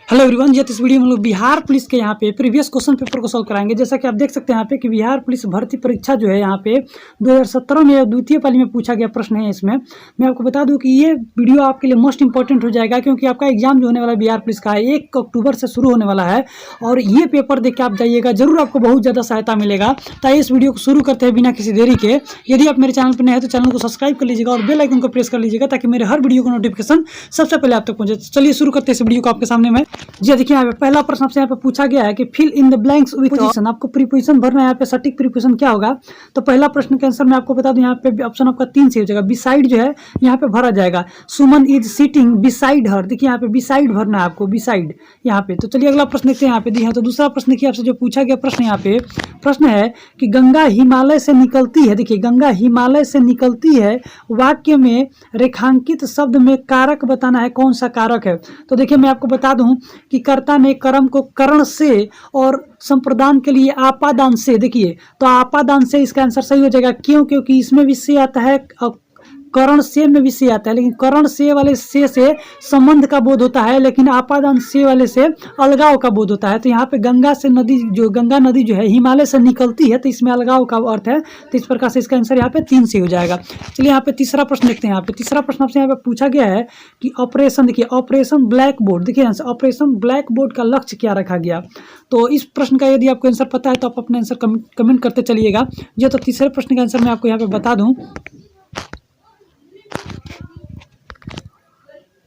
Hello everyone, ये इस video में हम लोग बिहार पुलिस के यहाँ पे प्रीवियस क्वेश्चन पेपर को सॉल्व कराएंगे। जैसा कि आप देख सकते हैं यहाँ पे कि बिहार पुलिस भर्ती परीक्षा जो है यहाँ पे 2017 में द्वितीय पाली में पूछा गया प्रश्न है। इसमें मैं आपको बता दूं कि ये वीडियो आपके लिए मोस्ट इंपॉर्टेंट हो जाएगा, क्योंकि आपका एग्जाम जो होने वाला है बिहार पुलिस का 1 अक्टूबर से शुरू होने वाला है। और ये पेपर देख के आप जाइएगा, जरूर आपको बहुत ज़्यादा सहायता मिलेगा। ताकि इस वीडियो को शुरू करते हैं बिना किसी देरी के। यदि आप मेरे चैनल पर नए हैं तो चैनल को सब्सक्राइब कर लीजिएगा और बेल आइकन को प्रेस कर लीजिएगा, ताकि मेरे हर वीडियो का नोटिफिकेशन सबसे पहले आप तक पहुंचे। चलिए शुरू करते हैं इस वीडियो को आपके सामने में। जी देखिए, यहाँ पे पहला प्रश्न आपसे यहाँ पे पूछा गया है कि fill in the blanks with preposition. आपको प्रीपोजिशन भरना है। यहाँ पे सटीक प्रीपोजिशन क्या होगा, तो पहला प्रश्न के आंसर मैं आपको बता दूं, यहाँ पे ऑप्शन आपका 3 से हो जाएगा। बिसाइड जो है यहाँ पे भरा जाएगा। सुमन इज सिटिंग बिसाइड हर। देखिए यहाँ पे बिसाइड भरना है आपको, बिसाइड यहाँ पे। तो चलिए अगला प्रश्न देखते हैं यहाँ पे दी है। तो दूसरा प्रश्न देखिए आपसे जो पूछा गया प्रश्न, यहाँ पे प्रश्न है कि गंगा हिमालय से निकलती है। देखिए गंगा हिमालय से निकलती है, वाक्य में रेखांकित शब्द में कारक बताना है, कौन सा कारक है। तो देखिए मैं आपको बता दूं कि कर्ता ने कर्म को करण से और संप्रदान के लिए आपादान से। देखिए तो आपादान से इसका आंसर सही हो जाएगा। क्यों? क्योंकि इसमें विषय आता है, करण से में विषय आता है, लेकिन करण से वाले से संबंध का बोध होता है, लेकिन आपादान से वाले से अलगाव का बोध होता है। तो यहाँ पे गंगा से नदी जो गंगा नदी जो है हिमालय से निकलती है, तो इसमें अलगाव का अर्थ है। तो इस प्रकार से इसका आंसर यहाँ पे 3 से हो जाएगा। चलिए यहाँ पे तीसरा प्रश्न देखते हैं। यहाँ पे तीसरा प्रश्न आपसे यहाँ पे पूछा गया है कि ऑपरेशन, देखिए ऑपरेशन ब्लैक बोर्ड। देखिए ऑपरेशन ब्लैक बोर्ड का लक्ष्य क्या रखा गया। तो इस प्रश्न का यदि आपको आंसर पता है तो आप अपने आंसर कमेंट करते चलिएगा। जो तो तीसरे प्रश्न का आंसर मैं आपको यहाँ पे बता दूं।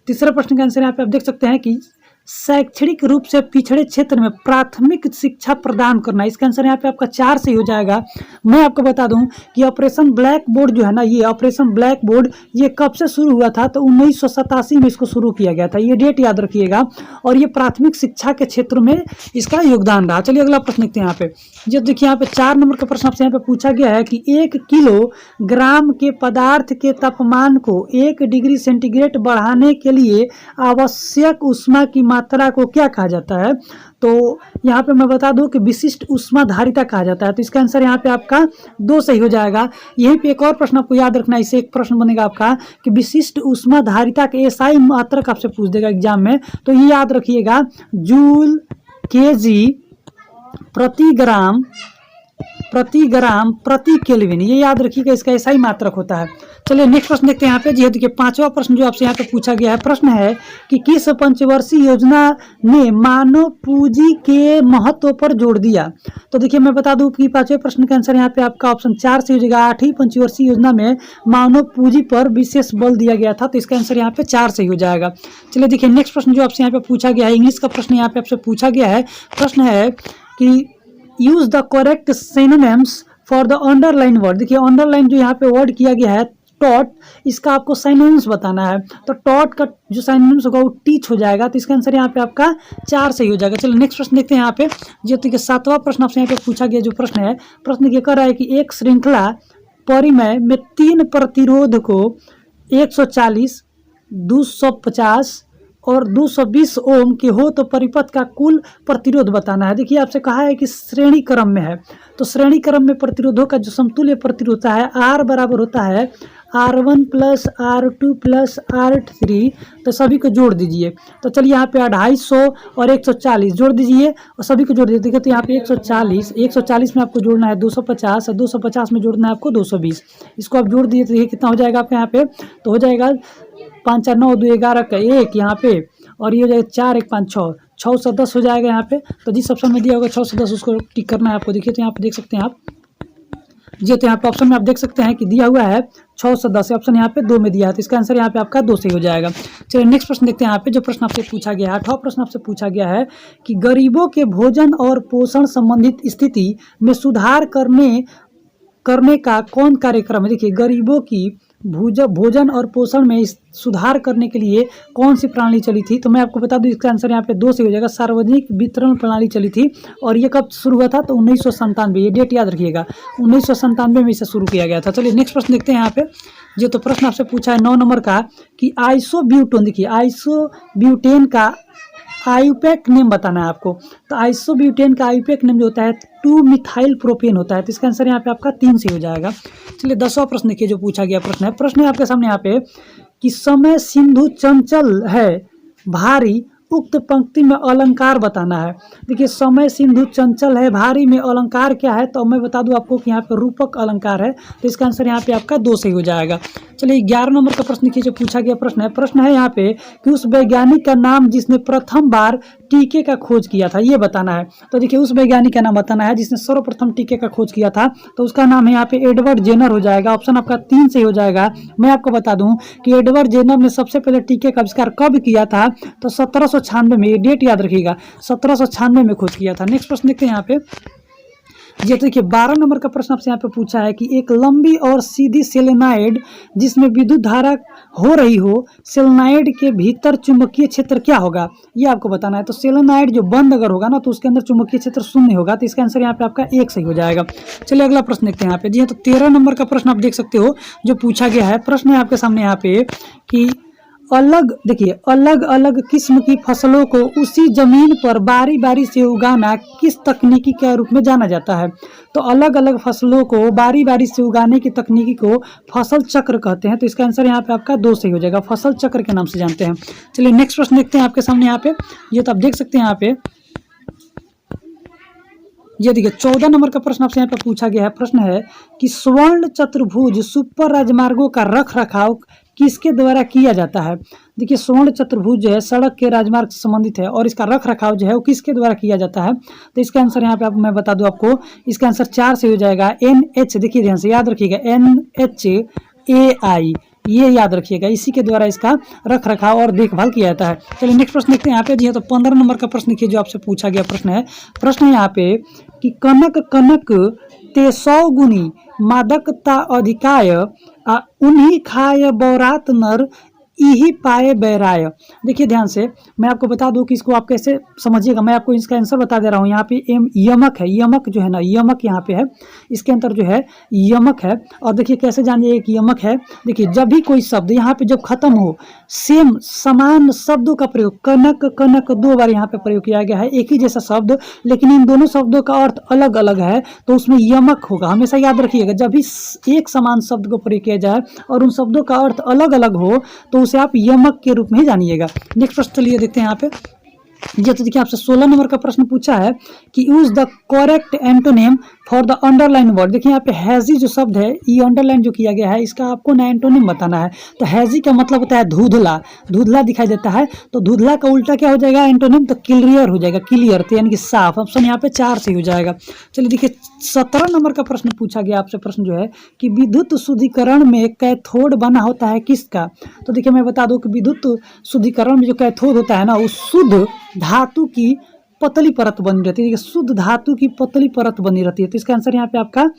तीसरे प्रश्न का आंसर यहाँ पे आप देख सकते हैं कि शैक्षणिक रूप से पिछड़े क्षेत्र में प्राथमिक शिक्षा प्रदान करना। इसका आंसर यहाँ पे आपका 4 से हो जाएगा। मैं आपको बता दूं कि ऑपरेशन ब्लैक बोर्ड जो है ना, ये ऑपरेशन ब्लैक बोर्ड ये कब से शुरू हुआ था, तो 1987 में इसको शुरू किया गया था। ये डेट याद रखिएगा। और ये प्राथमिक शिक्षा के क्षेत्र में इसका योगदान रहा। चलिए अगला प्रश्न देखते हैं। यहाँ पे जो देखिए यहाँ पे 4 नंबर का प्रश्न आपसे यहाँ पे पूछा गया है कि 1 किलोग्राम के पदार्थ के तापमान को 1 डिग्री सेंटीग्रेड बढ़ाने के लिए आवश्यक ऊष्मा की मात्रा को क्या कहा जाता है। तो यहाँ पे मैं बता दूं कि विशिष्ट ऊष्माधारिता कहा जाता है। तो इसका आंसर यहाँ पे आपका 2 सही हो जाएगा। यहीं पे एक और प्रश्न आपको याद रखना है। इससे एक प्रश्न बनेगा आपका कि विशिष्ट ऊष्माधारिता के एसआई मात्रक आपसे पूछ देगा एग्जाम में। तो ये याद रखिएगा, जूल, केजी, प्रति ग्राम, प्रति केल्विन। ये याद रखिएगा, इसका एसआई मात्रक होता है। चलिए नेक्स्ट प्रश्न देखते हैं यहाँ पे। जी देखिए 5वां प्रश्न जो आपसे यहाँ पे पूछा गया है, प्रश्न है कि किस पंचवर्षीय योजना ने मानव पूंजी के महत्व पर जोर दिया। तो देखिए मैं बता दूं कि 5वें प्रश्न का आंसर यहाँ पे आपका ऑप्शन 4 से हो जाएगा। 8वीं पंचवर्षीय योजना में मानव पूंजी पर विशेष बल दिया गया था। तो इसका आंसर यहाँ पे 4 से हो जाएगा। चलिए देखिए नेक्स्ट प्रश्न जो आपसे यहाँ पे पूछा गया है, इंग्लिश का प्रश्न यहाँ पे आपसे पूछा गया है। प्रश्न है कि use the correct synonyms for the underline word. देखिए अंडरलाइन जो यहाँ पे वर्ड किया गया है टॉट, इसका आपको सिनोनिम्स बताना है। तो टॉट का जो सिनोनिम्स होगा वो टीच हो जाएगा। तो इसका आंसर यहाँ पे आपका 4 सही हो जाएगा। चलिए नेक्स्ट प्रश्न देखते हैं यहाँ पे। जो देखिए 7वां प्रश्न आपसे यहाँ पे पूछा गया जो प्रश्न है, प्रश्न ये कर रहा है कि एक श्रृंखला परिमय में 3 प्रतिरोध को 140, 250 और 220 ओम के हो तो परिपथ का कुल प्रतिरोध बताना है। देखिए आपसे कहा है कि श्रेणी क्रम में है, तो श्रेणी क्रम में प्रतिरोधों का जो समतुल्य प्रतिरोध होता है R बराबर होता है R1 plus R2 plus R3। तो सभी को जोड़ दीजिए। तो चलिए यहाँ पे 250 और 140 जोड़ दीजिए और सभी को जोड़ दीजिए। देखिए तो यहाँ पे 140 में आपको जोड़ना है 250 और 250 में जोड़ना है आपको 220। इसको आप जोड़ दीजिए तो देखिए कितना हो जाएगा आपका यहाँ पे। तो हो जाएगा 5 4 9 2 11 का 1 यहाँ पे, और ये हो जाएगा 4 1 5 6 6 से 10 हो जाएगा यहाँ पे। तो जिस ऑप्शन में दिया होगा 6 से 10 उसको टिक करना है आपको। देखिए तो यहाँ पे देख सकते हैं आप, जी तो यहाँ पे ऑप्शन में आप देख सकते हैं कि दिया हुआ है 6 से 10, ऑप्शन यहाँ पे 2 में दिया है। तो इसका आंसर यहाँ पे आपका 2 से हो जाएगा। चलिए नेक्स्ट प्रश्न देखते हैं यहाँ पे। जो प्रश्न आपसे पूछा गया है, 8वां प्रश्न आपसे पूछा गया है कि गरीबों के भोजन और पोषण संबंधित स्थिति में सुधार करने का कौन कार्यक्रम है। देखिए गरीबों की भोजन और पोषण में सुधार करने के लिए कौन सी प्रणाली चली थी। तो मैं आपको बता दूं इसका आंसर यहाँ पे 2 से हो जाएगा। सार्वजनिक वितरण प्रणाली चली थी और ये कब शुरू हुआ था, तो 1997। ये डेट याद रखिएगा, 1997 में इसे शुरू किया गया था। चलिए नेक्स्ट प्रश्न देखते हैं यहाँ पे। जो तो प्रश्न आपसे पूछा है 9 नंबर का कि आइसोब्यूटेन। देखिए आइसोब्यूटेन का आईयूपैक नेम बताना है आपको। तो आइसोब्यूटेन का आईयूपैक नेम जो होता है 2 मिथाइल प्रोपेन होता है। तो इसका आंसर यहाँ पे आपका 3 से हो जाएगा। चलिए 10वां प्रश्न देखिए जो पूछा गया प्रश्न है। प्रश्न है आपके सामने यहाँ पे कि समय सिंधु चंचल है, भारी उक्त पंक्ति में अलंकार बताना है। देखिए समय सिंधु चंचल है, भारी में अलंकार क्या है, तो मैं बता दूं आपको कि यहाँ पे रूपक अलंकार है, तो इसका आंसर यहाँ पे आपका 2 सही हो जाएगा। चलिए 11 नंबर का प्रश्न देखिए, जो पूछा गया प्रश्न है यहाँ पे कि उस वैज्ञानिक का नाम जिसने प्रथम बार टीके का खोज किया था, ये बताना है। तो देखिए उस वैज्ञानिक का नाम बताना है जिसने सर्वप्रथम टीके का खोज किया था, तो उसका नाम है यहाँ पे एडवर्ड जेनर हो जाएगा। ऑप्शन आपका 3 सही हो जाएगा। मैं आपको बता दूं कि एडवर्ड जेनर ने सबसे पहले टीके का आविष्कार कब किया था, तो 1796 में, ये डेट याद रखिएगा, 1796 में खोज किया था। नेक्स्ट प्रश्न देखते हैं यहाँ पे। ये तो देखिए 12 नंबर का प्रश्न आपसे यहाँ पे पूछा है कि एक लंबी और सीधी सोलेनॉइड जिसमें विद्युत धारा हो रही हो, सोलेनॉइड के भीतर चुंबकीय क्षेत्र क्या होगा, ये आपको बताना है। तो सोलेनॉइड जो बंद अगर होगा ना, तो उसके अंदर चुंबकीय क्षेत्र शून्य होगा, तो इसका आंसर यहाँ पे आपका 1 सही हो जाएगा। चलिए अगला प्रश्न देखते हैं यहाँ पे। जी हाँ, तो 13 नंबर का प्रश्न आप देख सकते हो जो पूछा गया है। प्रश्न है आपके सामने यहाँ पे कि अलग अलग किस्म की फसलों को उसी जमीन पर बारी बारी से उगाना किस तकनीकी के रूप में जाना जाता है। तो अलग अलग फसलों को बारी बारी से उगाने की तकनीकी को फसल चक्र कहते हैं, तो इसका आंसर यहाँ पे आपका 2 सही हो जाएगा, फसल चक्र के नाम से जानते हैं। चलिए नेक्स्ट प्रश्न देखते हैं आपके सामने यहाँ पे। ये तो आप देख सकते हैं यहाँ पे, ये देखिए 14 नंबर का प्रश्न आपसे यहाँ पे पूछा गया है। प्रश्न है कि स्वर्ण चतुर्भुज सुपर राजमार्गों का रख रखाव किसके द्वारा किया जाता है। देखिए स्वर्ण चतुर्भुज जो है सड़क के राजमार्ग से संबंधित है, और इसका रख रखाव जो है वो किसके द्वारा किया जाता है, तो इसका आंसर यहाँ पे आप मैं बता दूं आपको, इसका आंसर 4 से हो जाएगा। NH, देखिए ध्यान से याद रखिएगा, NHAI, ये याद रखिएगा, इसी के द्वारा इसका रख रखाव और देखभाल किया जाता है। चलिए नेक्स्ट प्रश्न देखते हैं यहाँ पे। जी है, तो 15 नंबर का प्रश्न देखिए जो आपसे पूछा गया प्रश्न है यहाँ पे कि कनक कनक ते 100 गुनी मादकता अधिकाय उन्हीं खाय बौरात नर इही पाए बैराय। देखिए ध्यान से मैं आपको बता दूं कि इसको आप कैसे समझिएगा, मैं आपको इसका आंसर बता दे रहा हूँ। यहाँ पे यमक है, यमक जो है ना, यमक यहाँ पे है, इसके अंदर जो है यमक है। और देखिए कैसे जानिए कि यमक है, देखिए जब भी कोई शब्द यहाँ पे जब खत्म हो, सेम समान शब्दों का प्रयोग, कनक कनक 2 बार यहाँ पे प्रयोग किया गया है, एक ही जैसा शब्द, लेकिन इन दोनों शब्दों का अर्थ अलग अलग है, तो उसमें यमक होगा। हमेशा याद रखिएगा, जब भी एक समान शब्द को प्रयोग किया जाए और उन शब्दों का अर्थ अलग अलग हो, तो उसे आप यमक के रूप में ही जानिएगा। नेक्स्ट प्रश्न चलिए देखते हैं यहाँ पे। ये तो देखिए आपसे 16 नंबर का प्रश्न पूछा है कि use the correct antonym for the underline word. देखिए यहाँ पे हैजी जो शब्द है, ये अंडरलाइन जो किया गया है, इसका आपको ना एंटोनिम बताना है। तो हैजी का मतलब होता है धुंधला, धुंधला दिखाई देता है, तो धुंधला का उल्टा क्या हो जाएगा एंटोनिम, तो क्लियर हो जाएगा, क्लियर, तो यानी कि साफ। ऑप्शन यहाँ पे 4 से हो जाएगा। चलिए देखिए 17 नंबर का प्रश्न पूछा गया आपसे, प्रश्न जो है कि विद्युत शुद्धिकरण में कैथोड बना होता है किसका। तो देखिए मैं बता दूं कि विद्युत शुद्धिकरण में जो कैथोड होता है ना, वो शुद्ध धातु की पतली परत बनी रहती है, शुद्ध धातु की पतली परत बनी रहती है, तो इसका आंसर यहाँ पे आपका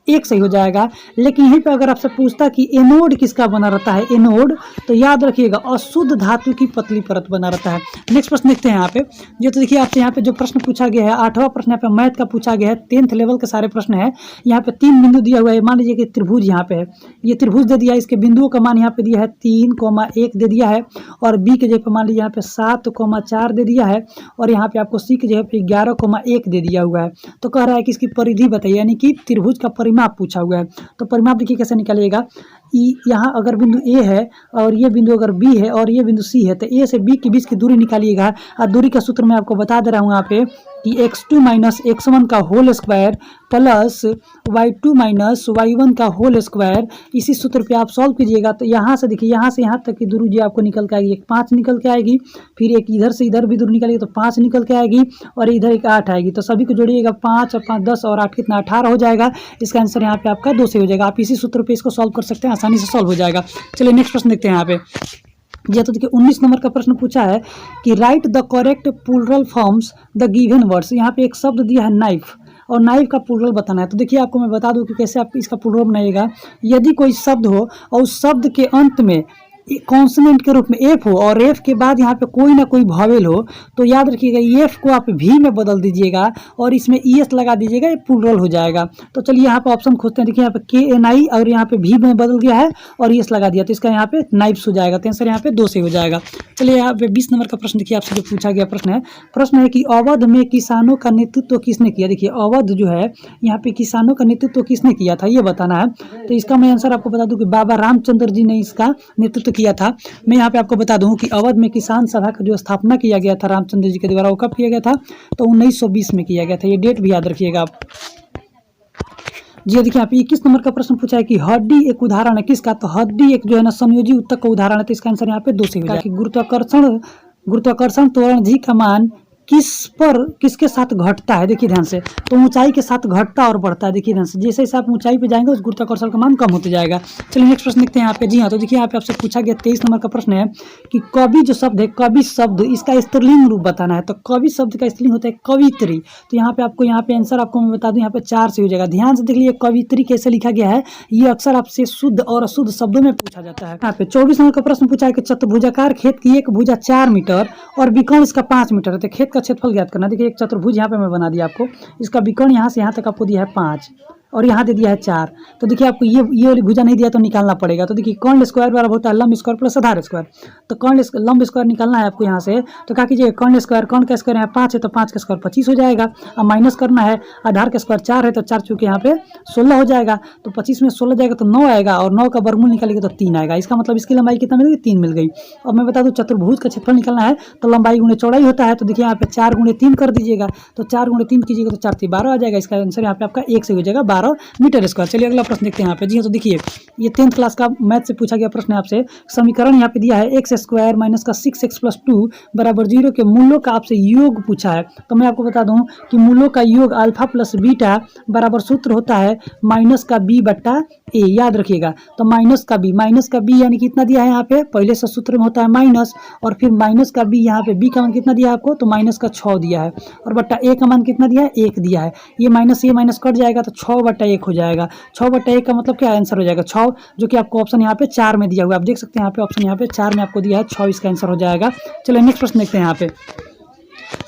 1 सही हो जाएगा। लेकिन यहीं पे अगर आपसे पूछता कि एनोड किसका बना रहता है, एनोड, तो याद रखिएगा अशुद्ध धातु की पतली परत बना रहता है। नेक्स्ट प्रश्न देखते हैं यहाँ पे। जो तो देखिए आपसे यहाँ पे जो प्रश्न पूछा गया है, 8वां प्रश्न यहाँ पे मैथ का पूछा गया है, 10th लेवल के सारे प्रश्न है। यहाँ पे 3 बिंदु दिया हुआ है, मान लीजिए कि त्रिभुज यहाँ पे है, ये त्रिभुज दे दिया है, इसके बिंदुओं का मान यहाँ पे दिया है 3,1 दे दिया है, और बी के जगह पे मान लीजिए यहाँ पे 7,4 दे दिया है, और यहाँ पे आपको सी के जगह पे 11,1 दे दिया हुआ है। तो कह रहा है कि इसकी परिधि बताइए, यानी कि त्रिभुज का परिमाप पूछा हुआ है। तो परिमाप देखिए कैसे निकालिएगा, यहाँ अगर बिंदु ए है और ये बिंदु अगर बी है और ये बिंदु सी है, तो ए से बी के बीच की दूरी निकालिएगा। और दूरी का सूत्र मैं आपको बता दे रहा हूँ यहाँ पे कि x2 माइनस x1 का whole square plus y2 minus y1 का होल स्क्वायर, इसी सूत्र पे आप सॉल्व कीजिएगा। तो यहाँ से देखिए, यहाँ से यहाँ तक की दूरी जो आपको निकल के आएगी, एक 5 निकल के आएगी, फिर एक इधर से इधर भी दूरी निकालिएगा तो 5 निकल के आएगी, और इधर एक 8 आएगी। तो सभी को जोड़िएगा, 5 और 5 10 और 8 कितना 18 हो जाएगा। इसका आंसर यहाँ पे आपका 2 से हो जाएगा। आप इसी सूत्र पे इसको सॉल्व कर सकते हैं, आसानी से सॉल्व हो जाएगा। चलिए नेक्स्ट प्रश्न देखते हैं यहाँ पे। ये तो देखिए 19 नंबर का प्रश्न पूछा है कि write the correct plural forms the given words. यहाँ पे एक शब्द दिया है नाइफ, और नाइफ का प्लूरल बताना है। तो देखिए आपको मैं बता दूं कि कैसे आप इसका प्लूरल बनाइएगा। यदि कोई शब्द हो और उस शब्द के अंत में कॉन्सोनेंट के रूप में एफ हो और एफ के बाद यहाँ पे कोई ना कोई वॉवेल हो, तो याद रखिएगा एफ को आप भी में बदल दीजिएगा और इसमें ईएस लगा दीजिएगा, ये प्लूरल हो जाएगा। तो चलिए यहाँ पे ऑप्शन खोजते हैं। देखिए यहाँ पे KNI और यहाँ पे भी में बदल गया है और ईएस लगा दिया, तो इसका यहाँ पे नाइफ्स हो जाएगा। तो आंसर यहाँ पे 2 से हो जाएगा। चलिए यहाँ पे 20 नंबर का प्रश्न देखिए आपसे जो पूछा गया प्रश्न है कि अवध में किसानों का नेतृत्व किसने किया। देखिए अवध जो है यहाँ पे किसानों का नेतृत्व किसने किया था, ये बताना है। तो इसका मैं आंसर आपको बता दूं कि बाबा रामचंद्र जी ने इसका नेतृत्व किया था? मैं यहाँ पे आपको बता दूं कि अवध में किसान सभा का जो स्थापना किया गया था रामचंद्र जी के द्वारा, वो कब किया गया था? तो 1920 में किया गया था। ये डेट भी याद रखिएगा आप। जी देखिए, यहाँ पे 21 नंबर का प्रश्न पूछा है कि हड्डी एक उदाहरण है किसका? तो हड्डी एक जो है ना संयोजी उत्तक का उदाहरण है। तो इसका आंसर यहाँ पे 2 से हो जाएगा। गुरुत्वाकर्षण त्वरण जी का मान किसके साथ घटता है? देखिए ध्यान से, तो ऊंचाई के साथ घटता और बढ़ता है। देखिए ध्यान से, जैसे जैसे आप ऊंचाई पे जाएंगे उस गुरुत्वाकर्षण का मान कम होते जाएगा। चलिए नेक्स्ट प्रश्न देखते हैं यहाँ पे। जी हाँ, तो देखिए यहाँ पे आपसे पूछा गया 23 नंबर का प्रश्न है कि कवि जो शब्द है, कवि शब्द इसका स्त्रीलिंग रूप बताना है। तो कवि शब्द का स्त्रीलिंग होता है कवित्री। तो यहाँ पे आपको यहाँ पे आंसर आपको मैं बता दूं, यहाँ पे 4 से हो जाएगा। ध्यान से देख लीजिए कवित्री कैसे लिखा गया है। ये अक्सर आपसे शुद्ध और अशुद्ध शब्दों में पूछा जाता है। यहाँ पे 24 नंबर का प्रश्न पूछा है कि चतुर्भुजाकार खेत की एक भुजा 4 मीटर और विकर्ण इसका 5 मीटर है। तो खेत का क्षेत्रफल ज्ञात करना। देखिए एक चतुर्भुज यहाँ पे मैं बना दिया आपको, इसका विकर्ण यहाँ से यहाँ तक आपको दिया है 5 और यहाँ दे दिया है 4। तो देखिए आपको ये वाली भुजा नहीं दिया तो निकालना पड़ेगा। तो देखिए कर्ण स्क्वायर बराबर होता है लंब स्क्वायर प्लस आधार स्क्वायर। तो लंब स्क्वायर निकालना है आपको यहाँ से। तो क्या कीजिए, कर्ण का स्क्वायर यहाँ 5 है तो 5 का स्क्वायर 25 हो जाएगा। अब माइनस करना है, आधार का स्क्वायर 4 है तो 4 चूंकि यहाँ पे 16 हो जाएगा। तो 25 में 16 जाएगा तो 9 आएगा और 9 का वर्गमूल निकालेगा तो 3 आएगा। इसका मतलब इसकी लंबाई कितना मिल गई? 3 मिल गई। अब मैं बता दूं चतुर्भुज का क्षेत्रफल निकालना है तो लंबाई गुणे चौड़ाई होता है। तो देखिए यहाँ पे 4 गुणे 3 कर दीजिएगा। तो 4 गुणे 3 कीजिएगा तो 4 से 12 आ जाएगा। इसका आंसर यहाँ पे आपका 1 से हो जाएगा 12 मीटर स्क्वायर। चलिए अगला प्रश्न देखते हैं यहाँ पे। जी हाँ, तो देखिए ये 10th क्लास का मैथ से पूछा गया प्रश्न है आपसे। समीकरण यहाँ पे दिया है एक्स स्क्वायर माइनस का 6x प्लस 2 बराबर 0 के मूल्यों का आपसे योग पूछा है। तो मैं आपको बता दूं कि मूल्यों का योग अल्फा प्लस बीटा बराबर सूत्र होता है माइनस का b बट्टा a। याद रखिएगा। तो माइनस का b यानी कितना दिया है यहाँ पे? पहले से सूत्र में होता है माइनस और फिर माइनस का b, यहाँ पे b का मान कितना दिया है आपको? तो माइनस का 6 दिया है और बट्टा a का मान कितना दिया है? 1 दिया है। ये माइनस कट जाएगा तो 6 बट्टा 1 हो जाएगा। 6 बट्टा 1 का मतलब क्या आंसर हो जाएगा? 6, जो कि आपको ऑप्शन यहाँ पे 4 में दिया हुआ है। आप देख सकते हैं यहाँ पे ऑप्शन यहाँ पे 4 में आपको दिया है 6, इसका आंसर हो जाएगा। चलिए नेक्स्ट प्रश्न देखते हैं यहाँ पे।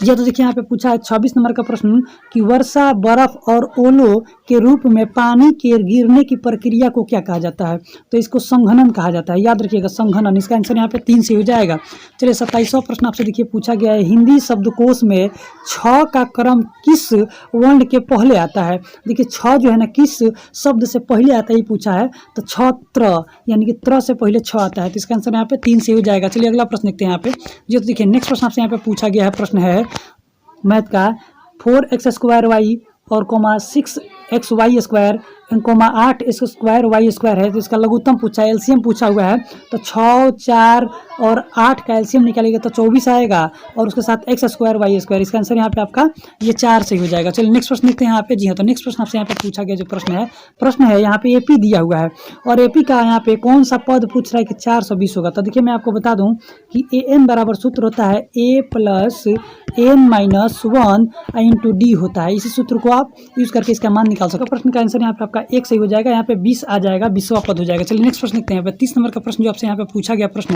जी तो देखिए यहाँ पे पूछा है 26 नंबर का प्रश्न कि वर्षा, बर्फ और ओलों के रूप में पानी के गिरने की प्रक्रिया को क्या कहा जाता है? तो इसको संघनन कहा जाता है। याद रखिएगा संघनन। इसका आंसर यहाँ पे 3 से हो जाएगा। चलिए 27वां प्रश्न आपसे देखिए पूछा गया है हिंदी शब्दकोश में 6 का क्रम किस वर्ण के पहले आता है? देखिए 6 जो है ना किस शब्द से पहले आता है ये पूछा है। तो छत्र यानी कि त्र से पहले 6 आता है। तो इसका आंसर यहाँ पे 3 से हो जाएगा। चलिए अगला प्रश्न देखते हैं यहाँ पे। जी तो देखिए नेक्स्ट प्रश्न आपसे यहाँ पे पूछा गया है प्रश्न है मैथ का 4x² और 6xy square 8 square Y square है। तो इसका लघुत्तम पूछा है, एलसीएम पूछा हुआ है। तो 6, 4 और 8 का एलसीएम निकालेगा तो 24 आएगा और उसके साथ x स्क्वायर वाई स्क्वायर। इसका आंसर यहाँ पे आपका ये 4 से हो जाएगा। चलिए नेक्स्ट प्रश्न देखते हैं यहाँ पे। जी हाँ, तो नेक्स्ट प्रश्न आपसे यहाँ पे पूछा गया जो प्रश्न है यहाँ पे एपी दिया हुआ है और एपी का यहाँ पे कौन सा पद पूछ रहा है कि 420 होगा? तो देखिए मैं आपको बता दूं कि an बराबर सूत्र होता है a plus n-1 into D होता है। इसी सूत्र को आप यूज करके इसका मान निकाल सकते हो। प्रश्न का आंसर यहाँ पे आपका 1 सही हो जाएगा। यहाँ पे 20 आ जाएगा, 20वां पद हो जाएगा। चलिए नेक्स्ट प्रश्न देखते हैं। यहाँ पे 30 नंबर का प्रश्न जो आपसे यहाँ पे पूछा गया प्रश्न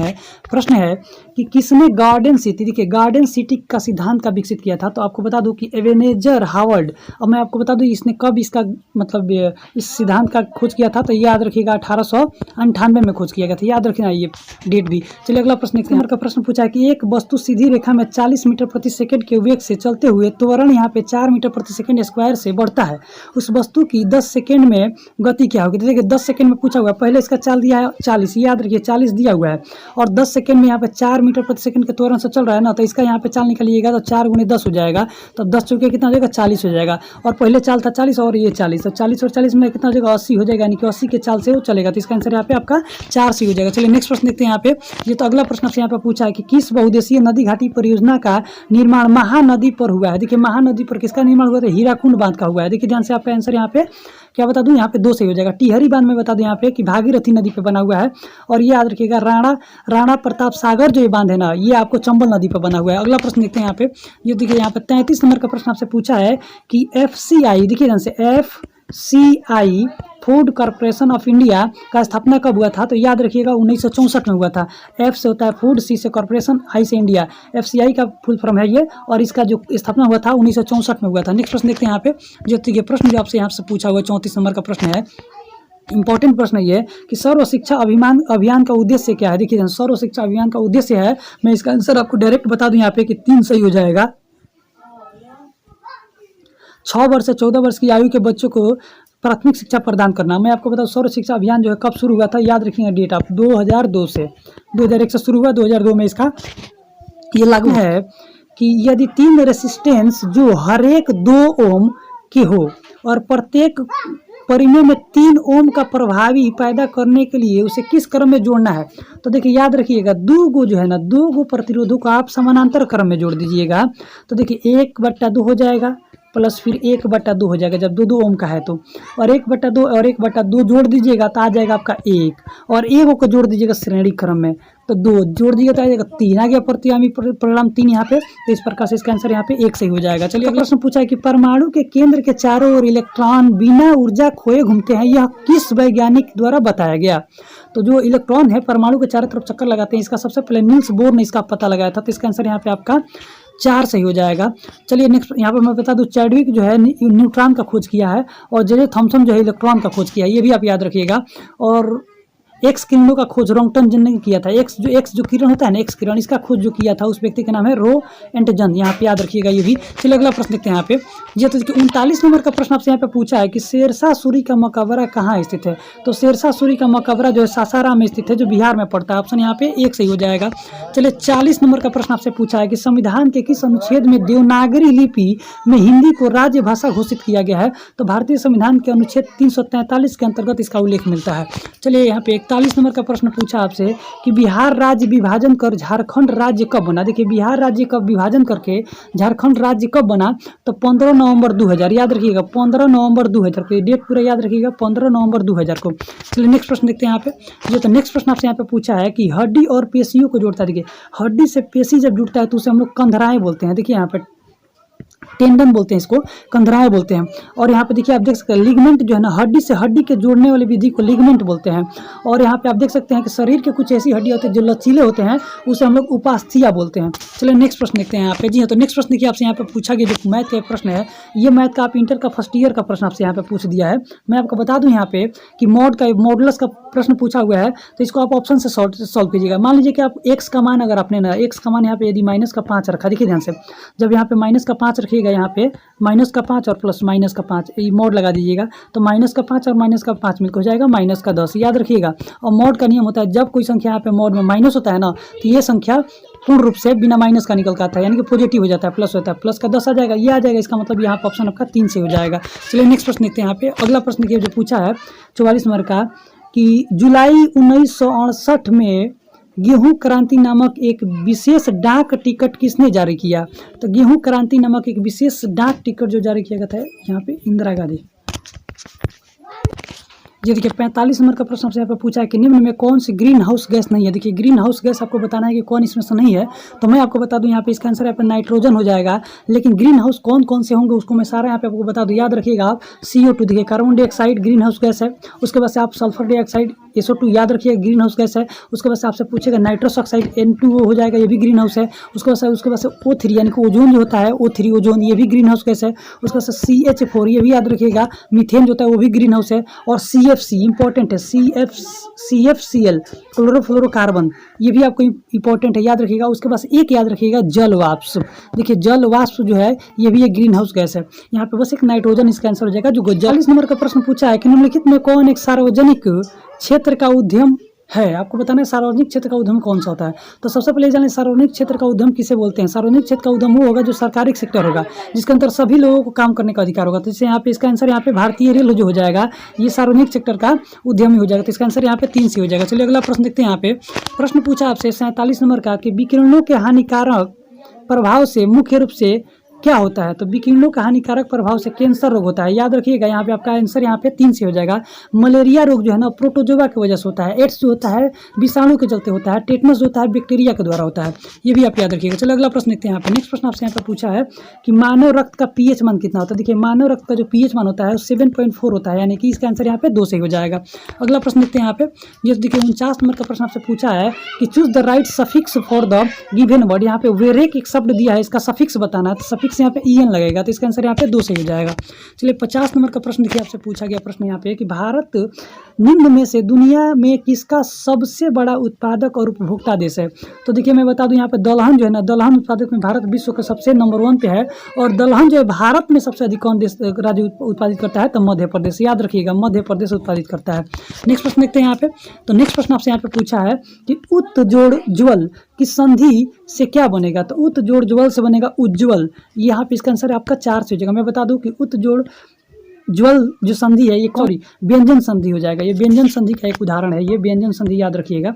है कि किसने गार्डन सिटी, देखिए गार्डन सिटी का सिद्धांत का विकसित किया था? तो आपको बता दूं कि एवेनेजर हावर्ड। अब मैं आपको बता दूं इसने कब इसका मतलब इस सिद्धांत का खोज किया था? तो याद रखिएगा 1898 में खोज किया गया था। याद रखना ये डेट भी। चलिए अगला प्रश्न देखते हैं। नंबर का प्रश्न पूछा है कि एक वस्तु सीधी रेखा में 40 मीटर प्रति सेकंड के वेग से चलते हुए त्वरण यहाँ पे 4 मीटर प्रति सेकंड स्क्वायर से बढ़ता है। उस वस्तु की 10 सेकंड में गति क्या होगी? देखिए 10 सेकंड में पूछा हुआ है। पहले इसका चाल दिया है 40, याद रखिए 40 दिया हुआ है और 10 सेकंड में यहाँ पे 4 मीटर प्रति सेकंड के त्वरण से चल रहा है ना। तो इसका यहाँ पे चाल निकालिएगा तो 4 गुणे 10 हो जाएगा। तो 10 चुके कितना हो जाएगा? 40 हो जाएगा और पहले चाल था 40 और ये 40, तो 40 और 40 में कितना हो जाएगा? 80 हो जाएगा, यानी कि 80 के चाल से वो चलेगा। तो इसका आंसर यहाँ पे आपका 4 से हो जाएगा। चलिए नेक्स्ट प्रश्न देखते हैं यहाँ पे। ये तो अगला प्रश्न आपसे यहाँ पे पूछा है कि किस बहुउद्देशीय नदी घाटी परियोजना का निर्माण महानदी पर हुआ है? देखिए महानदी पर किसका निर्माण हुआ था? हीराकुंड बांध का हुआ है। देखिए ध्यान से आपका आंसर यहाँ पे क्या बता दूं, यहाँ पे 2 से हो जाएगा। टिहरी बांध में बता दूं यहाँ पे कि भागीरथी नदी पे बना हुआ है और ये याद रखिएगा राणा प्रताप सागर जो ये बांध है ना, ये आपको चंबल नदी पर बना हुआ है। अगला प्रश्न देखते हैं यहाँ पे। ये देखिए यहाँ पे 33 नंबर का प्रश्न आपसे पूछा है कि FCI, देखिए ध्यान से FCI food corporation of India का स्थापना कब हुआ था? तो याद रखिएगा 1964 में हुआ था। F से होता है फूड, C से कॉर्पोरेशन, I से इंडिया। FCI का फुल फॉर्म है ये और इसका जो स्थापना हुआ था 1964 में हुआ था। नेक्स्ट प्रश्न देखते हैं यहाँ पे। जो प्रश्न जो आपसे यहाँ से पूछा हुआ 34 नंबर का प्रश्न है, इंपॉर्टेंट प्रश्न ये है कि सर्व शिक्षा अभियान का उद्देश्य क्या है? देखिए सर्व शिक्षा अभियान का उद्देश्य है, मैं इसका आंसर आपको डायरेक्ट बता दूं यहाँ पे कि 3 सही हो जाएगा। 6 वर्ष से 14 वर्ष की आयु के बच्चों को प्राथमिक शिक्षा प्रदान करना। मैं आपको बताऊँ सर्व शिक्षा अभियान जो है कब शुरू हुआ था, याद रखिएगा डेट आप, 2002 से, 2001 से शुरू हुआ, 2002 में इसका ये लागू है कि यदि 3 रेसिस्टेंस जो हर एक 2 ओम की हो और प्रत्येक परिमेय में 3 ओम का प्रभावी पैदा करने के लिए उसे किस क्रम में जोड़ना है। तो देखिए याद रखिएगा 2 गो जो है ना, 2 गो प्रतिरोधों को आप समानांतर क्रम में जोड़ दीजिएगा। तो देखिए 1/2 हो जाएगा प्लस फिर 1/2 हो जाएगा जब 2 ओम का है तो, और 1/2 और 1/2 जोड़ दीजिएगा तो आ जाएगा आपका 1, और 1 को जोड़ दीजिएगा श्रेणी क्रम में तो 2 जोड़ दीजिएगा तो आ जाएगा 3, आ गया प्रतिगामी परिणाम 3 यहाँ पे। तो इस प्रकार से इसका आंसर यहाँ पे 1 सही हो जाएगा। चलिए अगला प्रश्न पूछा है कि परमाणु के केंद्र के चारों ओर इलेक्ट्रॉन बिना ऊर्जा खोए घूमते हैं, यह किस वैज्ञानिक द्वारा बताया गया। तो जो इलेक्ट्रॉन है परमाणु के चारों तरफ चक्कर लगाते हैं, इसका सबसे पहले नील्स बोर ने इसका पता लगाया था। तो इसका आंसर यहाँ पे आपका 4 सही हो जाएगा। चलिए नेक्स्ट यहाँ पर मैं बता दूं, चैडविक जो है न्यूट्रॉन का खोज किया है और जे थॉमसन जो है इलेक्ट्रॉन का खोज किया है, ये भी आप याद रखिएगा। और एक्स किरणों का खोज रोंगटन ने किया था। एक्स जो किरण होता है ना, एक्स किरण, इसका खोज जो किया था उस व्यक्ति का नाम है रो एंटजन, यहाँ पे याद रखिएगा ये भी। चलिए अगला प्रश्न देखते हैं यहाँ पे। ये तो 39 नंबर का प्रश्न आपसे यहाँ पे पूछा है कि शेरशाह सूरी का मकबरा कहाँ स्थित है। तो शेरशाह सूरी का मकबरा जो है सासाराम में स्थित है, जो बिहार में पड़ता है। ऑप्शन यहाँ पे 1 सही हो जाएगा। चलिए 40 नंबर का प्रश्न आपसे पूछा है कि संविधान के किस अनुच्छेद में देवनागरी लिपि में हिंदी को राज्य भाषा घोषित किया गया है। तो भारतीय संविधान के अनुच्छेद 343 के अंतर्गत इसका उल्लेख मिलता है। चलिए यहाँ पे 41 नंबर का प्रश्न पूछा आपसे कि बिहार राज्य विभाजन कर झारखंड राज्य कब बना। देखिए बिहार राज्य कब विभाजन करके झारखंड राज्य कब बना, तो 15 नवंबर 2000, याद रखिएगा 15 नवंबर 2000 को, डेट पूरा याद रखिएगा 15 नवंबर 2000 को। चलिए नेक्स्ट प्रश्न देखते हैं यहाँ पे। जो तो नेक्स्ट प्रश्न आपसे यहाँ पे पूछा है कि हड्डी और पेशियों को जोड़ता है। देखिए हड्डी से पेशी जब जुड़ता है तो उसे हम लोग कंधराएं बोलते हैं। देखिए यहाँ पे टेंडन बोलते हैं, इसको कंधराएं बोलते हैं। और यहाँ पे देखिए आप देख सकते हैं लिगमेंट जो है ना, हड्डी से हड्डी के जोड़ने वाली विधि को लिगमेंट बोलते हैं। और यहाँ पे आप देख सकते हैं कि शरीर के कुछ ऐसी हड्डियां होती है जो लचीले होते हैं, उसे हम लोग उपास्थीया बोलते हैं। चलिए नेक्स्ट प्रश्न देखते हैं यहाँ पे। जी हाँ, तो नेक्स्ट प्रश्न देखिए आपसे यहाँ पे पूछा गया जो मैथ का प्रश्न है, ये मैथ का आप इंटर का फर्स्ट ईयर का प्रश्न आपसे यहाँ पे पूछ दिया है। मैं आपको बता दूं यहाँ पे कि मॉडुलस का प्रश्न पूछा हुआ है, तो इसको आप ऑप्शन से सॉल्व कीजिएगा। मान लीजिए कि आप एक्स का मान, अगर आपने ना एक्स का मान यहाँ पे यदि -5 रखा, देखिए ध्यान से, जब यहाँ पे -5 रखिएगा, यहाँ पे -5 और प्लस -5 ये मॉड लगा दीजिएगा, तो -5 और -5 मिलकर हो जाएगा -10, याद रखिएगा। और मॉड का नियम होता है जब कोई संख्या यहाँ पे मॉड में माइनस होता है ना, तो ये संख्या पूर्ण रूप से बिना माइनस का निकल कर आता है, यानी कि पॉजिटिव हो जाता है, प्लस होता है, प्लस का 10 आ जाएगा, ये आ जाएगा। इसका मतलब यहाँ पे ऑप्शन आपका 3 से हो जाएगा। चलिए नेक्स्ट प्रश्न देखते हैं यहाँ पे। अगला प्रश्न देखिए जो पूछा है 44 नंबर का कि जुलाई 1968 में गेहूं क्रांति नामक एक विशेष डाक टिकट किसने जारी किया। तो गेहूं क्रांति नामक एक विशेष डाक टिकट जो जारी किया गया था यहाँ पे इंदिरा गांधी। ये देखिए 45 नंबर का प्रश्न आपसे यहाँ पे पूछा है कि निम्न में कौन सी ग्रीन हाउस गैस नहीं है। देखिए ग्रीन हाउस गैस आपको बताना है कि कौन इसमें से नहीं है, तो मैं आपको बता दूं यहाँ पे इसका आंसर यहाँ पे नाइट्रोजन हो जाएगा। लेकिन ग्रीन हाउस कौन कौन से होंगे उसको मैं सारा यहाँ पे आपको बता दूं, याद रखिएगा आप। CO2 देखिए carbon dioxide green house gas है, उसके बाद से आप सल्फर डाइऑक्साइड SO2 याद रखिए ग्रीन हाउस गैस है। उसके बाद से आपसे पूछेगा नाइट्रस ऑक्साइड N2O हो जाएगा, ये भी ग्रीन हाउस है। उसके बाद से O3 यानी कि ओजोन जो होता है O3 ओजोन, ये भी ग्रीन हाउस गैस है। उसके बाद से CH4 ये भी याद रखिएगा, मीथेन जो होता है वो भी ग्रीन हाउस है। और CFC इंपॉर्टेंट है, CFCl क्लोरोफ्लोरोकार्बन, ये भी आपको इंपॉर्टेंट है, याद रखिएगा। उसके बाद एक याद रखिएगा जल वाष्प। देखिए जल वाष्प जो है ये भी एक ग्रीन हाउस गैस है। यहाँ पे बस एक नाइट्रोजन इसका आंसर हो जाएगा। जो 40 नंबर का प्रश्न पूछा है कि निम्नलिखित में कौन एक सार्वजनिक क्षेत्र का उद्यम है। आपको बताना है सार्वजनिक क्षेत्र का उद्यम कौन सा होता है। तो सबसे पहले जाने सार्वजनिक क्षेत्र का उद्यम किसे बोलते हैं। सार्वजनिक क्षेत्र का उद्यम वो होगा जो सरकारी सेक्टर होगा, जिसके अंदर सभी लोगों को काम करने का अधिकार होगा। तो इससे यहाँ पे इसका आंसर यहाँ पे भारतीय रेल जो हो जाएगा, ये सार्वजनिक सेक्टर का उद्यमी हो जाएगा। तो इसका आंसर यहाँ पे 3 से हो जाएगा। चलिए अगला प्रश्न देखते हैं। यहाँ पे प्रश्न पूछा आपसे 47 नंबर का कि विकिरणों के हानिकारक प्रभाव से मुख्य रूप से क्या होता है। तो विकिरणों का हानिकारक प्रभाव से कैंसर रोग होता है, याद रखिएगा। यहाँ पे आपका आंसर यहाँ पे 3 से हो जाएगा। मलेरिया रोग जो है ना प्रोटोजोआ की वजह से होता है। एड्स जो होता है विषाणु के चलते होता है। टेटनस जो होता है बैक्टीरिया के द्वारा होता है, ये भी आप याद रखिएगा। चलो अगला प्रश्न देखते हैं। यहाँ पे नेक्स्ट प्रश्न आपसे यहाँ पे पूछा है कि मानव रक्त का pH मान कितना होता है। देखिए मानव रक्त का जो pH मान होता है 7.4 होता है, यानी कि इसका आंसर यहाँ पे 2 से हो जाएगा। अगला प्रश्न देखते हैं यहाँ पे। ये देखिए 49 नंबर का प्रश्न आपसे पूछा है कि choose the right suffix for the given word. यहाँ पे वेरेक एक शब्द दिया है, इसका सफिक्स बताना है। तो सफिक्स नेक्स्ट यहाँ पे EN लगेगा, तो इसका आंसर यहाँ पे 2 सही हो जाएगा। चलिए 50 नंबर का प्रश्न देखिए, आपसे पूछा गया प्रश्न यहाँ पे कि भारत निम्न में से दुनिया में किसका सबसे बड़ा उत्पादक और उपभोक्ता देश है। तो देखिए मैं बता दूं, यहाँ पे दलहन जो है ना, दलहन उत्पादक में भारत विश्व का सबसे नंबर 1 पे है। और दलहन जो है भारत में सबसे अधिक कौन देश राज्य उत्पादित करता है, तो मध्य प्रदेश। याद रखिएगा, मध्य प्रदेश उत्पादित करता है। नेक्स्ट प्रश्न देखते हैं यहाँ पे। तो नेक्स्ट प्रश्न आपसे यहाँ पे पूछा है कि उत जोड़ ज्वल की संधि से क्या बनेगा। तो उत जोड़ ज्वल से बनेगा उज्ज्वल। यहाँ पे इसका आंसर आपका 4 से हो जाएगा। मैं बता दूं कि उत जोड़ ज्वल जो संधि है ये सॉरी व्यंजन संधि हो जाएगा। ये व्यंजन संधि का एक उदाहरण है, ये व्यंजन संधि, याद रखिएगा।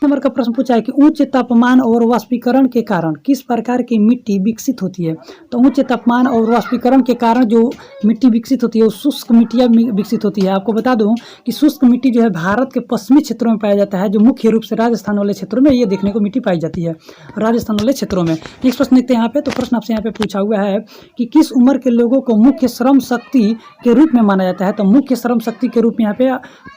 नंबर का प्रश्न पूछा है कि उच्च तापमान और वाष्पीकरण के कारण किस प्रकार की मिट्टी विकसित होती है। तो उच्च तापमान और वाष्पीकरण के कारण जो मिट्टी विकसित होती है वो शुष्क मिट्टियाँ विकसित होती है। आपको बता दूं कि शुष्क मिट्टी जो है भारत के पश्चिमी क्षेत्रों में पाया जाता है, जो मुख्य रूप से राजस्थान वाले क्षेत्रों में ये देखने को मिट्टी पाई जाती है, राजस्थान वाले क्षेत्रों में। नेक्स्ट प्रश्न देखते हैं यहाँ पे। तो प्रश्न आपसे यहाँ पे पूछा हुआ है कि किस उम्र के लोगों को मुख्य श्रम शक्ति के रूप में माना जाता है। तो मुख्य श्रम शक्ति के रूप में यहाँ पे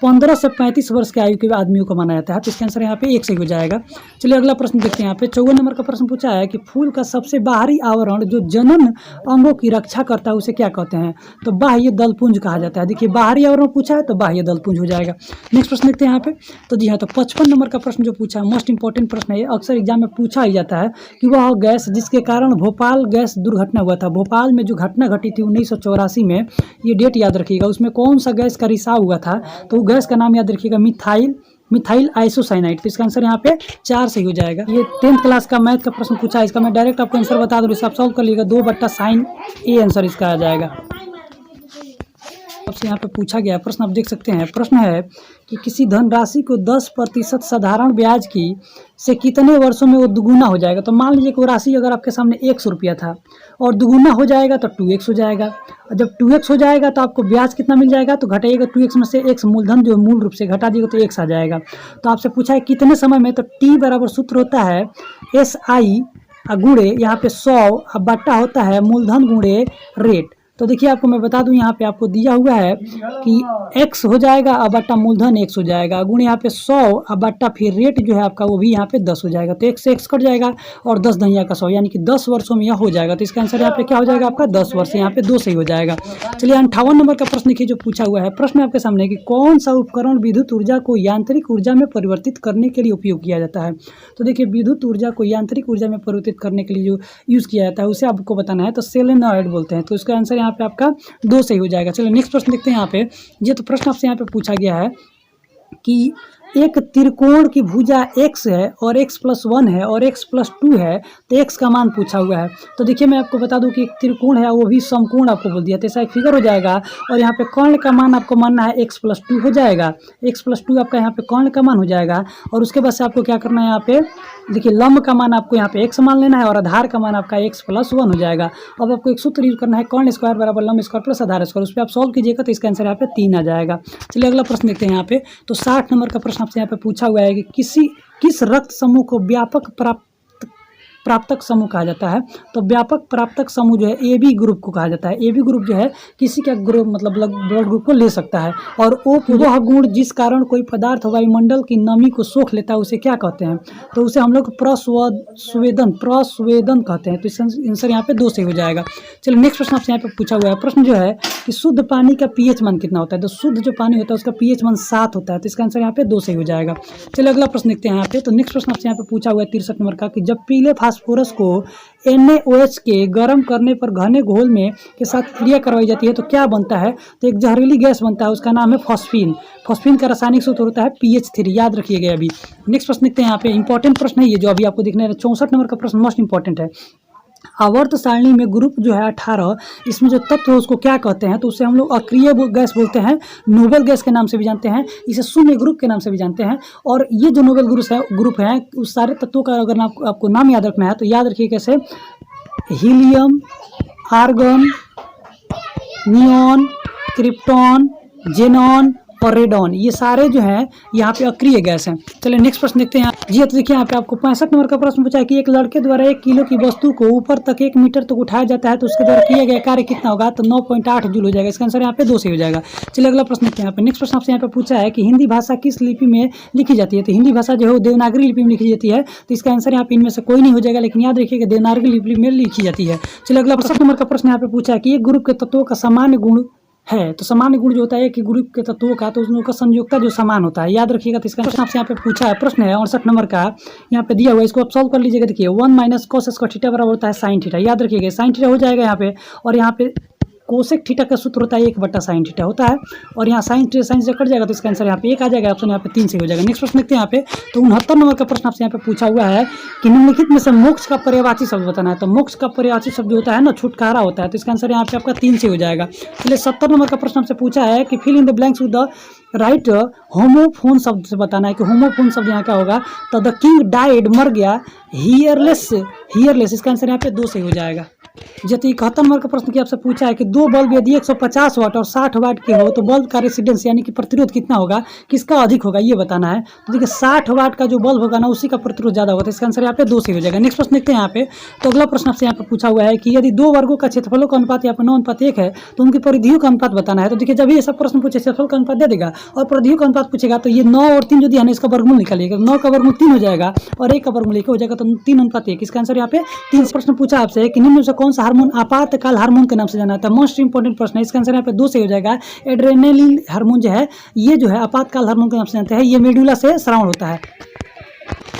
15 से 35 वर्ष के आयु के आदमियों को माना जाता है। तो इसका आंसर यहाँ पे 1 सही हो जाएगा। चलिए अगला प्रश्न देखते हैं यहाँ पे। 54 नंबर का प्रश्न पूछा है कि फूल का सबसे बाहरी आवरण जो जनन अंगों की रक्षा करता है उसे क्या कहते हैं। तो बाह्य दलपुंज कहा जाता है। देखिए बाहरी आवरण पूछा है तो बाह्य दलपुंज हो जाएगा। नेक्स्ट प्रश्न देखते हैं यहाँ पे। तो जी हाँ, तो 55 नंबर का प्रश्न जो पूछा है मोस्ट इंपॉर्टेंट प्रश्न है, अक्सर एग्जाम में पूछा ही जाता है कि वह गैस जिसके कारण भोपाल गैस दुर्घटना हुआ था, भोपाल में जो घटना घटी थी 1984 में, ये डेट याद रखिएगा, उसमें कौन सा गैस का रिसाव हुआ था। तो गैस का नाम याद रखिएगा मिथाइल आइसोसाइनाइड। तो इसका आंसर यहाँ पे 4 सही हो जाएगा। ये 10th क्लास का मैथ का प्रश्न पूछा है, इसका मैं डायरेक्ट आपको आंसर बता दूँ, इसे आप सॉल्व कर लीजिएगा। 2/sin A आंसर इसका आ जाएगा। आपसे यहाँ पे पूछा गया प्रश्न आप देख सकते हैं। प्रश्न है कि किसी धनराशि को 10% साधारण ब्याज की से कितने वर्षों में वो दुगुना हो जाएगा। तो मान लीजिए कि वो राशि अगर आपके सामने 100 रुपया था और दुगुना हो जाएगा तो 2x हो जाएगा। और जब 2x हो जाएगा तो आपको ब्याज कितना मिल जाएगा, तो घटाइएगा 2x में से x मूलधन जो मूल रूप से घटा दिएगा तो x आ जाएगा। तो आपसे पूछा है कितने समय में, तो t बराबर सूत्र होता है SI गुणे यहाँ पे 100 बट्टा होता है मूलधन गुणे रेट। तो देखिए आपको मैं बता दूं, यहाँ पे आपको दिया हुआ है कि x हो जाएगा अब बट्टा मूलधन x हो जाएगा, गुण यहाँ पे 100 अब बट्टा फिर रेट जो है आपका वो भी यहाँ पे 10 हो जाएगा। तो x से x कट जाएगा और 10 धनिया का 100, यानी कि 10 वर्षों में यह हो जाएगा। तो इसका आंसर यहाँ पे क्या हो जाएगा आपका 10 वर्ष, यहाँ पे 2 सही हो जाएगा। चलिए 58 नंबर का प्रश्न देखिए जो पूछा हुआ है। प्रश्न आपके सामने कि कौन सा उपकरण विद्युत ऊर्जा को यांत्रिक ऊर्जा में परिवर्तित करने के लिए उपयोग किया जाता है। तो देखिए विद्युत ऊर्जा को यांत्रिक ऊर्जा में परिवर्तित करने के लिए जो यूज़ किया जाता है उसे आपको बताना है, तो सोलेनॉइड बोलते हैं। तो इसका आंसर यहाँ पे आपका 2 सही हो जाएगा। चलिए नेक्स्ट प्रश्न देखते हैं यहाँ पे। ये तो प्रश्न आपसे यहाँ पे पूछा गया है कि एक त्रिकोण की भुजा x है और x+1 है और x+2 है, तो x का मान पूछा हुआ है। तो देखिए मैं आपको बता दूं कि एक त्रिकोण है वो भी समकोण आपको बोल दिया, तो ऐसा एक फिगर हो जाएगा और यहाँ पे कर्ण का मान आपको मानना है x+2 हो जाएगा। x+2 आपका यहाँ पे कर्ण का मान हो जाएगा और उसके बाद से आपको क्या करना है, यहाँ पे देखिए लंब का मान आपको यहाँ पे x मान लेना है और आधार का मान आपका x+1 हो जाएगा। अब आपको एक सूत्र यूज करना है, कर्ण स्क्वायर बराबर लंब स्क्वायर प्लस आधार स्क्वायर, उस पर आप सॉल्व कीजिएगा तो इसका आंसर यहाँ पे 3 आ जाएगा। चलिए अगला प्रश्न देखते हैं यहाँ पे। तो 60 नंबर का प्रश्न आपसे यहाँ पे पूछा हुआ है कि किस रक्त समूह को व्यापक प्राप्तक समूह कहा जाता है। तो व्यापक प्राप्तक समूह जो है AB ग्रुप को कहा जाता है। AB ग्रुप जो है किसी का ग्रुप मतलब ब्लड ग्रुप को ले सकता है। और O वह गुण जिस कारण कोई पदार्थ वायुमंडल की नमी को सोख लेता है उसे क्या कहते हैं। तो उसे हम लोग प्रस्वेदन कहते हैं। तो इसका आंसर यहाँ पे 2 सही हो जाएगा। चलिए नेक्स्ट प्रश्न आपसे यहाँ पे पूछा हुआ है। प्रश्न जो है कि शुद्ध पानी का pH मान कितना होता है। तो शुद्ध जो पानी होता है उसका pH मान 7 होता है। तो इसका आंसर यहाँ पे 2 सही हो जाएगा। चलिए अगला प्रश्न देखते हैं यहाँ पे। तो नेक्स्ट प्रश्न आपसे यहाँ पे पूछा हुआ है 63 नंबर का कि जब पीले फास्फोरस को NaOH के गर्म करने पर घने घोल में के साथ क्रिया करवाई जाती है तो क्या बनता है। तो एक जहरीली गैस बनता है, उसका नाम है फॉस्फीन। फॉस्फीन का रासायनिक सूत्र होता है PH3, याद रखिएगा। अभी नेक्स्ट प्रश्न देखते हैं यहाँ पे। इंपॉर्टेंट प्रश्न है ये जो अभी आपको दिखने रहा है। 64 नंबर का प्रश्न मोस्ट इंपॉर्टेंट है। आवर्त सारणी में ग्रुप जो है 18, इसमें जो तत्व है उसको क्या कहते हैं। तो उसे हम लोग अक्रिय गैस बोलते हैं, नोबेल गैस के नाम से भी जानते हैं, इसे शून्य ग्रुप के नाम से भी जानते हैं। और ये जो नोबेल ग्रुप है उस सारे तत्वों का अगर आपको नाम याद रखना है तो याद रखिए कैसे, helium, argon, neon, krypton, xenon और रेडॉन, ये सारे जो हैं यहाँ पे अक्रिय गैस हैं। चलिए नेक्स्ट प्रश्न देखते हैं। जी तो देखिए यहाँ पे आपको 65 नंबर का प्रश्न पूछा है कि एक लड़के द्वारा 1 किलो की वस्तु को ऊपर तक 1 मीटर तक उठाया जाता है तो उसके द्वारा किया गया कार्य कितना होगा, तो 9.8 जूल हो जाएगा। इसका आंसर यहाँ पे 2 से हो जाएगा। चलिए अगला प्रश्न देखते हैं। यहाँ पे नेक्स्ट प्रश्न आपसे यहाँ पे पूछा है कि हिंदी भाषा किस लिपि में लिखी जाती है, तो हिंदी भाषा जो है देवनागरी लिपि में लिखी जाती है। तो इसका आंसर यहाँ पे इनमें से कोई नहीं हो जाएगा, लेकिन याद रखिएगा देवनागरी लिपि में लिखी जाती है। चलिए अगला 65 नंबर का प्रश्न यहाँ पे पूछा है कि एक ग्रुप के तत्वों का सामान्य गुण है, तो सामान्य गुण जो होता है कि ग्रुप के तत्वों का, तो उनका संयोजकता जो समान होता है, याद रखिएगा। तो इसका प्रश्न आपसे यहाँ पे पूछा है, प्रश्न है 68 नंबर का, यहाँ पे दिया हुआ है, इसको आप सॉल्व कर लीजिएगा। देखिए 1 माइनस कोस स्क्वायर थीटा बराबर होता है साइन थीटा, याद रखिएगा साइन थीटा हो जाएगा यहाँ पे, और यहाँ पे कोसेक थीटा का सूत्र होता है 1/sin थीटा होता है, और यहाँ साइन से कट जाएगा, तो इसका आंसर यहाँ पे 1 आ जाएगा, ऑप्शन यहाँ पे 3 से हो जाएगा। नेक्स्ट प्रश्न देखते हैं यहाँ पे, तो 69 नंबर का प्रश्न आपसे यहाँ पे पूछा हुआ है कि निम्नलिखित में से मोक्ष का पर्यायवाची शब्द बताना है। तो मोक्ष का पर्यायवाची शब्द होता है ना, छुटकारा होता है, तो इसका आंसर यहाँ पे आपका 3 से हो जाएगा। चलिए 70 नंबर का प्रश्न आपसे पूछा है कि fill in the blanks with the right homophone शब्द से बताना है कि होमोफोन शब्द यहाँ क्या होगा, तो द किंग डाइड, मर गया, हियरलेस, इसका आंसर यहाँ पे 2 से हो जाएगा। जैसे 71 नंबर का प्रश्न की आपसे पूछा है कि 2 बल्ब यदि 150 वाट और 60 वाट के हो तो बल्ब का रेसिडेंस यानी कि प्रतिरोध कितना होगा, किसका अधिक होगा, ये बताना है। तो देखिए 60 वाट का जो बल्ब होगा ना, उसी का प्रतिरोध ज़्यादा होगा, तो इसका आंसर यहाँ पे 2 से हो जाएगा। नेक्स्ट प्रश्न देखते हैं यहाँ पे, तो अगला प्रश्न आपसे यहाँ पे पूछा हुआ है कि यदि 2 वर्गों का क्षेत्रफलों का अनुपात यहाँ पे 9:1 है तो उनकी परिधियों का अनुपात बताना है। तो देखिए जब ये सब प्रश्न पूछे क्षेत्रफल का अनुपात दे देगा और परिधियों का अनुपात पूछेगा, तो ये 9 और 3 जो दिया है इसका वर्गमूल निकालिएगा, 9 का वर्गमूल 3 हो जाएगा और 1 का वर्गमूल 1 हो जाएगा, तो 3:1। इसका आंसर यहाँ पे 3। प्रश्न पूछा आपसे कि निम्न में से कौन सा हार्मोन आपातकाल हार्मोन के नाम से जाना जाता है, मोस्ट इंपोर्टेंट प्रश्न है। इसका आंसर यहाँ पे 2 से हो जाएगा। एड्रेनलिन हार्मोन जो है, ये जो है आपातकाल हार्मोन के नाम से जानते हैं, ये मेडुला से स्राव होता है।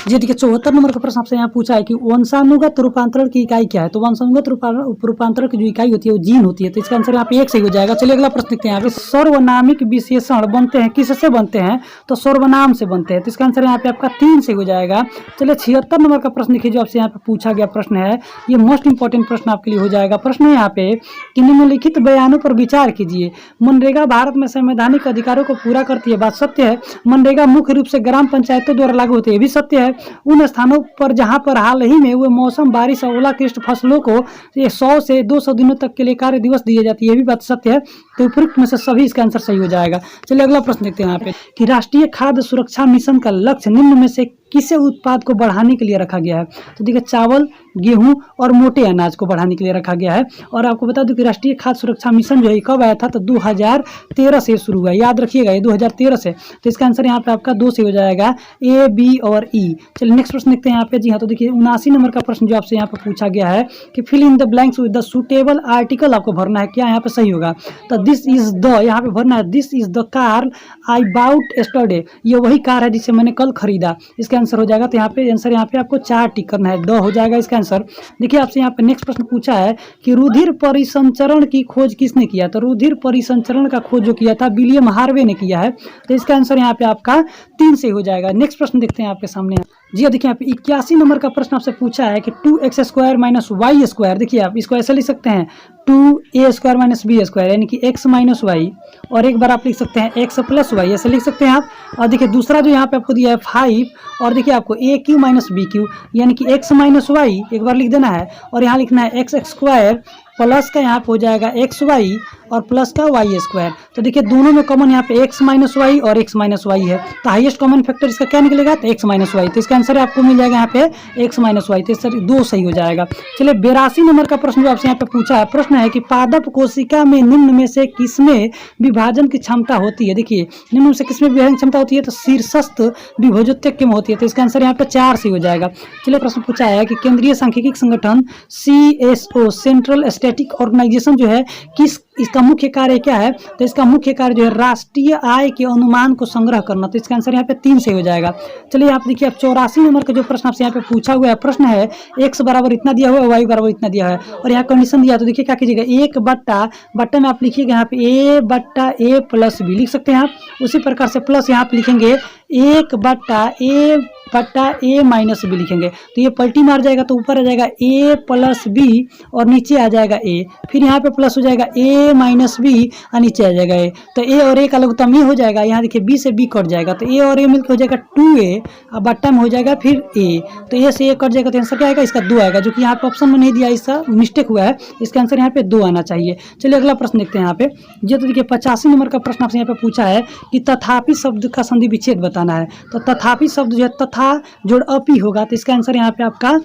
जी देखिए 74 नंबर का प्रश्न आपसे यहाँ पूछा है कि वंशानुगत रूपांतरण की इकाई क्या है, तो वंशानुगत रूपांतरण की जो इकाई होती है वो जीन होती है, तो इसका आंसर यहाँ पे 1 से हो जाएगा। चलिए अगला प्रश्न देखते हैं। यहाँ पे सर्वनामिक विशेषण बनते हैं किससे बनते हैं, तो सर्वनाम से बनते हैं, तो इसका आंसर यहाँ पे आपका 3 से हो जाएगा। चलिए 76 नंबर का प्रश्न देखिए जो आपसे यहाँ पे पूछा गया प्रश्न है, ये मोस्ट इंपॉर्टेंट प्रश्न आपके लिए हो जाएगा। प्रश्न है यहाँ पे कि निम्नलिखित बयानों पर विचार कीजिए। मनरेगा भारत में संवैधानिक अधिकारों को पूरा करती है, बात सत्य है। मनरेगा मुख्य रूप से ग्राम पंचायतों द्वारा लागू होती है, भी सत्य है। उन स्थानों पर जहां पर हाल ही में हुए मौसम बारिश और ओलावृष्टि फसलों को 100 से 200 दिनों तक के लिए कार्य दिवस दिए जाती है, ये भी बात सत्य है। तो उपयुक्त में से सभी इसका आंसर सही हो जाएगा। चलिए अगला प्रश्न देखते हैं यहाँ पे कि राष्ट्रीय खाद्य सुरक्षा मिशन का लक्ष्य निम्न में से किसे उत्पाद को बढ़ाने के लिए रखा गया है, तो देखिए चावल, गेहूं और मोटे अनाज को बढ़ाने के लिए रखा गया है। और आपको बता दूं कि राष्ट्रीय खाद्य सुरक्षा मिशन जो है कब आया था, तो 2013 से शुरू हुआ, याद रखिएगा ये 2013 से। तो इसका आंसर यहाँ पे आपका 2 से हो जाएगा, ए, बी और ई। चलिए नेक्स्ट प्रश्न देखते हैं यहाँ पे। जी हाँ, तो देखिए 79 नंबर का प्रश्न जो आपसे यहाँ पे पूछा गया है कि fill in the blanks with the suitable article आपको भरना है, क्या यहाँ पे सही होगा, तो दिस इज द, यहाँ पे भरना है this is the car I bought yesterday, ये वही कार है जिसे मैंने कल खरीदा, इसका आंसर हो जाएगा। तो यहाँ पे आंसर यहाँ पे आपको 4 टिक करना है, 2 हो जाएगा इसका आंसर। देखिए आपसे यहाँ पे नेक्स्ट प्रश्न पूछा है कि रुधिर परिसंचरण की खोज किसने किया, तो रुधिर परिसंचरण का खोज जो किया था विलियम हार्वे ने किया है, तो इसका आंसर यहाँ पे आपका 3 से हो जाएगा। नेक्स्ट प्रश्न देखते हैं आपके सामने। जी देखिए यहाँ पे 81 नंबर का प्रश्न आपसे पूछा है कि 2x² माइनस वाई स्क्वायर, देखिए आप इसको ऐसे लिख सकते हैं 2a² माइनस b² यानी कि x माइनस वाई, और एक बार आप लिख सकते हैं x प्लस वाई, ऐसे लिख सकते हैं आप। और देखिए दूसरा जो यहाँ पे आपको दिया है 5, और देखिए आपको a³ माइनस b³ यानी कि x माइनस वाई एक बार लिख देना है, और यहाँ लिखना है x² प्लस का यहाँ पे हो जाएगा xy और प्लस का y²। तो देखिए दोनों में कॉमन यहाँ पे x माइनस वाई और x माइनस वाई है, तो हाईएस्ट कॉमन फैक्टर इसका क्या निकलेगा, तो x माइनस वाई, तो इसका आंसर आपको मिल जाएगा यहाँ पे x माइनस वाई, तो सर 2 सही हो जाएगा। चलिए 82 नंबर का प्रश्न जो आपसे यहाँ पे पूछा है, प्रश्न है कि पादप कोशिका में निम्न में से किसमें विभाजन की क्षमता होती है, देखिए निम्न में से किसमें विभाजन की क्षमता होती है, तो शीर्षस्थ विभोजोत्तक में होती है, तो इसका आंसर यहाँ पे 4 से हो जाएगा। चलिए प्रश्न पूछा है कि केंद्रीय सांख्यिकी संगठन CSO सेंट्रल स्टैटिक ऑर्गेनाइजेशन जो है किस, इसका मुख्य कार्य क्या है, तो इसका मुख्य कार्य जो है राष्ट्रीय आय के अनुमान को संग्रह करना, तो इसका आंसर यहाँ पे 3 से हो जाएगा। चलिए आप देखिए, आप 84 नंबर का जो प्रश्न आपसे यहाँ पे पूछा हुआ है, प्रश्न है x बराबर इतना दिया हुआ है, y बराबर इतना दिया है, और यहाँ कंडीशन दिया, तो देखिए क्या कीजिएगा, 1/बट्टा में आप लिखिएगा यहाँ पे a/a प्लस b लिख सकते हैं आप। उसी प्रकार से प्लस यहाँ पे लिखेंगे 1/a-b लिखेंगे तो ये पलटी मार जाएगा तो ऊपर आ जाएगा a+b और नीचे आ जाएगा a, फिर यहाँ पे प्लस हो जाएगा a-b और नीचे आ जाएगा a, तो a और a का लघुत्तम ये हो जाएगा। यहाँ देखिए b से b कट जाएगा तो a और a मिलकर हो जाएगा 2a और बट्टा में हो जाएगा फिर a, तो a से a कट जाएगा तो आंसर क्या आएगा इसका 2 आएगा, जो कि यहाँ पे ऑप्शन में नहीं दिया, इसका मिस्टेक हुआ है, इसका आंसर यहाँ पे 2 आना चाहिए। चलिए अगला प्रश्न देखते हैं यहाँ पे। ये तो देखिए 85 नंबर का प्रश्न आपसे यहाँ पे पूछा है कि तथापि शब्द का संधि विच्छेद बताना है। तो तथापि शब्द जो है तथा जोड़ अपि होगा, तो इसका आंसर यहाँ पे आपका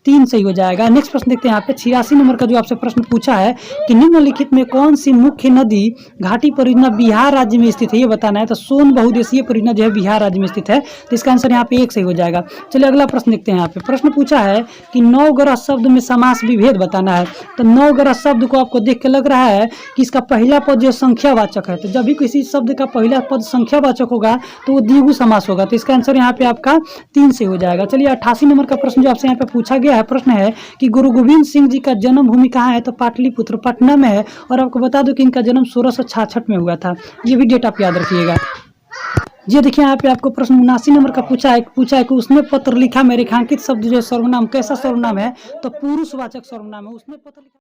3 सही हो जाएगा। नेक्स्ट प्रश्न देखते हैं यहाँ पे 86 नंबर का जो आपसे प्रश्न पूछा है कि निम्नलिखित में कौन सी मुख्य नदी घाटी परियोजना बिहार राज्य में स्थित है, ये बताना है। तो सोन बहुदेशीय परियोजना जो है बिहार राज्य में स्थित है, तो इसका आंसर यहाँ पे 1 सही हो जाएगा। चलिए अगला प्रश्न देखते हैं। यहाँ पे प्रश्न पूछा है कि नवग्रह शब्द में समास विभेद बताना है। तो नवग्रह शब्द को आपको देख के लग रहा है कि इसका पहला पद जो संख्यावाचक है, तो जब भी किसी शब्द का पहला पद संख्यावाचक होगा तो वो द्विगु समास होगा, तो इसका आंसर यहाँ पे आपका 3 सही हो जाएगा। चलिए 88 नंबर का प्रश्न जो आपसे यहाँ पे पूछा गया है, प्रश्न है कि गुरु गोविंद सिंह जी का जन्म भूमि कहाँ है। तो पाटलिपुत्र पटना में है, और आपको बता दूं कि इनका जन्म 1666 में हुआ था। ये भी डेट आप याद रखिएगा। ये देखिए यहाँ पे आपको प्रश्न 79 नंबर का पूछा है कि उसने पत्र लिखा में रेखांकित शब्द जो सर्वनाम कैसा सर्वनाम है। तो पुरुषवाचक सर्वनाम है, उसने पत्र लिखा।